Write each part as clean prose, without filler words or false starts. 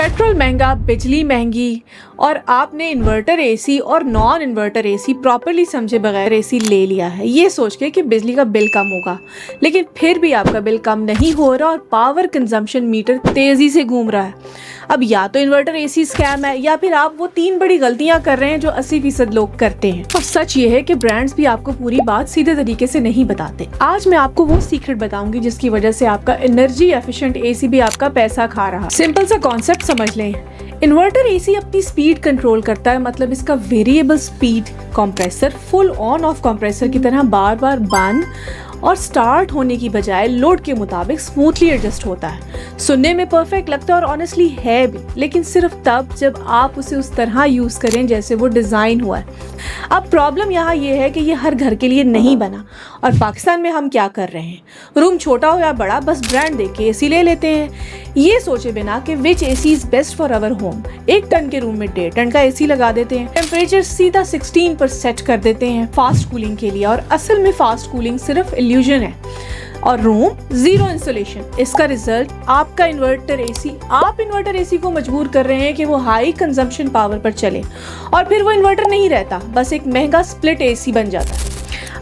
Petrol महंगा, बिजली महंगी और आपने इन्वर्टर एसी और नॉन इन्वर्टर एसी प्रॉपर्ली समझे बगैर एसी ले लिया है ये सोच के कि बिजली का बिल कम होगा, लेकिन फिर भी आपका बिल कम नहीं हो रहा और पावर कंजम्पशन मीटर तेज़ी से घूम रहा है। अब या तो इन्वर्टर एसी स्कैम है या फिर आप वो 3 बड़ी गलतियां कर रहे हैं जो 80% लोग करते हैं। और सच ये है कि ब्रांड्स भी आपको पूरी बात सीधे तरीके से नहीं बताते। आज मैं आपको वो सीक्रेट बताऊंगी जिसकी वजह से आपका एनर्जी एफिशिएंट एसी भी आपका पैसा खा रहा है। सिंपल सा कॉन्सेप्ट समझ लें, इन्वर्टर एसी अपनी स्पीड कंट्रोल करता है, मतलब इसका variable speed compressor full on off compressor की तरह बार बार बंद और स्टार्ट होने की बजाय लोड के मुताबिक स्मूथली एडजस्ट होता है। सुनने में परफेक्ट लगता है और ऑनेस्टली है भी, लेकिन सिर्फ तब जब आप उसे उस तरह यूज करें जैसे वो डिजाइन हुआ है। अब प्रॉब्लम यहाँ ये है कि ये हर घर के लिए नहीं बना। और पाकिस्तान में हम क्या कर रहे हैं, रूम छोटा हो या बड़ा बस ब्रांड देख के एसी ले लेते हैं, ये सोचे बिना कि which AC is best for our home. 1 ton के रूम में 1.5 टन का एसी लगा देते हैं, टेम्परेचर सीधा 16 पर सेट कर देते हैं फास्ट कूलिंग के लिए, और असल में फास्ट कूलिंग सिर्फ इल्यूजन है और रूम जीरो इंसुलेशन। इसका रिजल्ट आपका इन्वर्टर एसी को मजबूर कर रहे हैं कि वो हाई कंजम्पशन पावर पर चले, और फिर वो इन्वर्टर नहीं रहता, बस एक महंगा स्प्लिट एसी बन जाता है।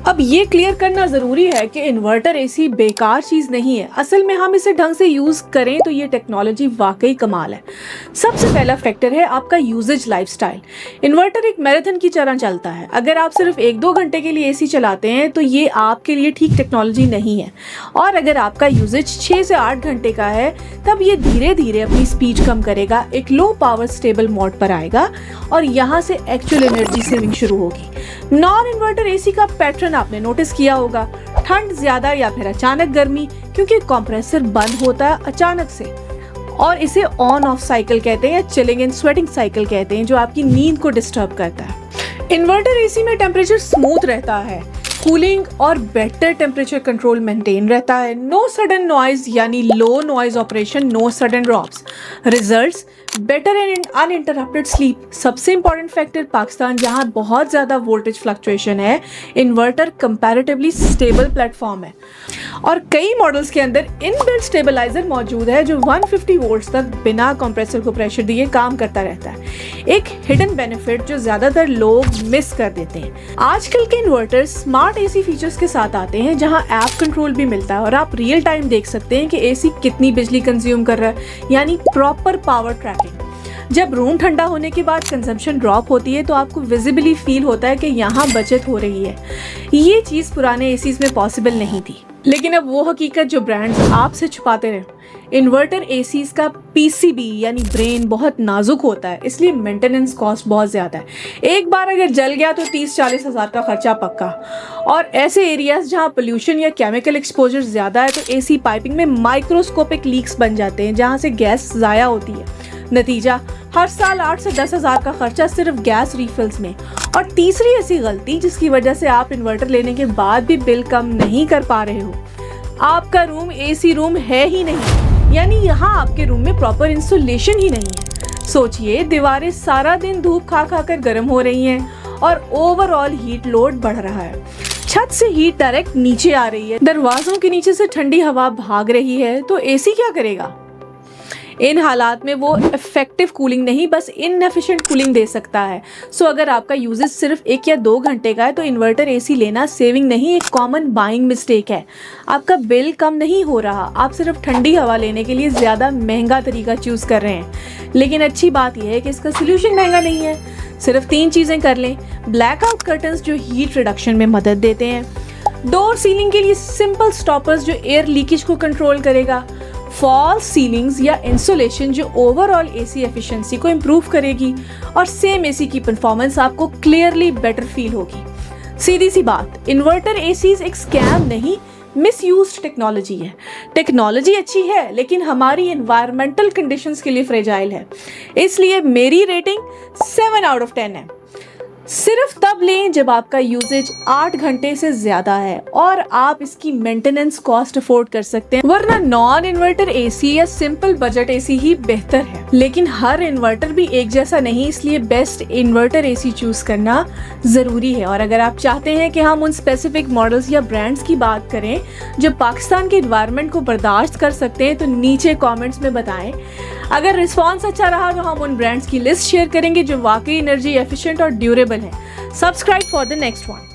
अब ये क्लियर करना ज़रूरी है कि इन्वर्टर एसी बेकार चीज़ नहीं है। असल में हम इसे ढंग से यूज़ करें तो ये टेक्नोलॉजी वाकई कमाल है। सबसे पहला फैक्टर है आपका यूजेज लाइफस्टाइल। इन्वर्टर एक मैराथन की तरह चलता है। अगर आप सिर्फ 1-2 घंटे के लिए एसी चलाते हैं तो ये आपके लिए ठीक टेक्नोलॉजी नहीं है, और अगर आपका यूजेज 6 से 8 घंटे का है तब ये धीरे धीरे अपनी स्पीड कम करेगा, एक लो पावर स्टेबल मोड पर आएगा और यहाँ से एक्चुअल एनर्जी सेविंग शुरू होगी। नॉन इन्वर्टर एसी का पैटर्न आपने नोटिस किया होगा, ठंड ज्यादा या फिर अचानक गर्मी, क्योंकि कंप्रेसर बंद होता है अचानक से, और इसे ऑन ऑफ साइकिल कहते हैं या चिलिंग एंड स्वेटिंग साइकिल कहते हैं, जो आपकी नींद को डिस्टर्ब करता है। इन्वर्टर एसी में टेम्परेचर स्मूथ रहता है, कूलिंग और बेटर टेम्परेचर कंट्रोल मेंटेन रहता है, नो सडन नॉइज यानी low noise operation, no sudden drops, results better and uninterrupted sleep. सबसे इंपॉर्टेंट फैक्टर, पाकिस्तान जहां बहुत ज़्यादा वोल्टेज फ्लक्चुएशन है, इन्वर्टर कंपैरेटिवली स्टेबल प्लेटफॉर्म है, और कई मॉडल्स के अंदर इनबिल्ट स्टेबलाइजर मौजूद है जो 150 वोल्ट्स तक बिना कंप्रेसर को प्रेशर दिए काम करता रहता है। एक हिडन बेनिफिट जो ज़्यादातर लोग मिस कर देते हैं। आजकल के इन्वर्टर स्मार्ट एसी फीचर्स के साथ आते हैं जहां ऐप कंट्रोल भी मिलता है और आप रियल टाइम देख सकते हैं कि एसी कितनी बिजली कंज्यूम कर रहा है, यानी प्रॉपर पावर ट्रैकिंग। जब रूम ठंडा होने के बाद कंजम्पशन ड्रॉप होती है तो आपको विजिबली फील होता है कि यहाँ बचत हो रही है। ये चीज़ पुराने एसीज में पॉसिबल नहीं थी, लेकिन अब वो हकीकत जो ब्रांड्स आपसे छुपाते रहे। इन्वर्टर एसीज का पीसीबी यानी ब्रेन बहुत नाजुक होता है, इसलिए मेंटेनेंस कॉस्ट बहुत ज़्यादा है। एक बार अगर जल गया तो 30-40 हज़ार का खर्चा पक्का। और ऐसे एरियाज जहाँ पोल्यूशन या केमिकल एक्सपोजर ज़्यादा है तो एसी पाइपिंग में माइक्रोस्कोपिक लीक्स बन जाते हैं जहाँ से गैस ज़ाया होती है। नतीजा, हर साल 8 से 10 हज़ार का खर्चा सिर्फ गैस रिफिल्स में। और तीसरी ऐसी गलती जिसकी वजह से आप इन्वर्टर लेने के बाद भी बिल कम नहीं कर पा रहे हो, आपका रूम एसी रूम है ही नहीं, यानी यहाँ आपके रूम में प्रॉपर इंसुलेशन ही नहीं है। सोचिए, दीवारें सारा दिन धूप खा खा कर गर्म हो रही हैं और ओवरऑल हीट लोड बढ़ रहा है। छत से हीट डायरेक्ट नीचे आ रही है, दरवाजों के नीचे से ठंडी हवा भाग रही है, तो एसी क्या करेगा? इन हालात में वो इफेक्टिव कूलिंग नहीं, बस इनएफिशिएंट कूलिंग दे सकता है। सो अगर आपका यूजेज सिर्फ 1 या 2 घंटे का है तो इन्वर्टर एसी लेना सेविंग नहीं, एक कॉमन बाइंग मिस्टेक है। आपका बिल कम नहीं हो रहा, आप सिर्फ ठंडी हवा लेने के लिए ज़्यादा महंगा तरीका चूज़ कर रहे हैं। लेकिन अच्छी बात यह है कि इसका सोल्यूशन महंगा नहीं है। सिर्फ 3 चीज़ें कर लें। ब्लैकआउट कर्टन्स जो हीट रिडक्शन में मदद देते हैं, डोर सीलिंग के लिए सिंपल स्टॉपर्स जो एयर लीकेज को कंट्रोल करेगा, फॉल्स सीलिंग्स या इंसुलेशन जो ओवरऑल एसी एफिशिएंसी को इम्प्रूव करेगी, और सेम एसी की परफॉर्मेंस आपको क्लियरली बेटर फील होगी। सीधी सी बात, इन्वर्टर एसीज एक स्कैम नहीं, मिसयूज्ड टेक्नोलॉजी है। टेक्नोलॉजी अच्छी है लेकिन हमारी एनवायरमेंटल कंडीशंस के लिए फ्रेजाइल है, इसलिए मेरी रेटिंग 7 आउट ऑफ 10 है। सिर्फ तब लें जब आपका यूजेज 8 घंटे से ज़्यादा है और आप इसकी मेंटेनेंस कॉस्ट अफोर्ड कर सकते हैं, वरना नॉन इन्वर्टर एसी या सिंपल बजट एसी ही बेहतर है। लेकिन हर इन्वर्टर भी एक जैसा नहीं, इसलिए बेस्ट इन्वर्टर एसी चूज़ करना ज़रूरी है। और अगर आप चाहते हैं कि हम उन स्पेसिफिक मॉडल्स या ब्रांड्स की बात करें जो पाकिस्तान के एनवायरनमेंट को बर्दाश्त कर सकते हैं, तो नीचे कमेंट्स में बताएं। अगर रिस्पांस अच्छा रहा तो हम उन ब्रांड्स की लिस्ट शेयर करेंगे जो वाकई एनर्जी एफिशिएंट और ड्यूरेबल है। Subscribe for the next one.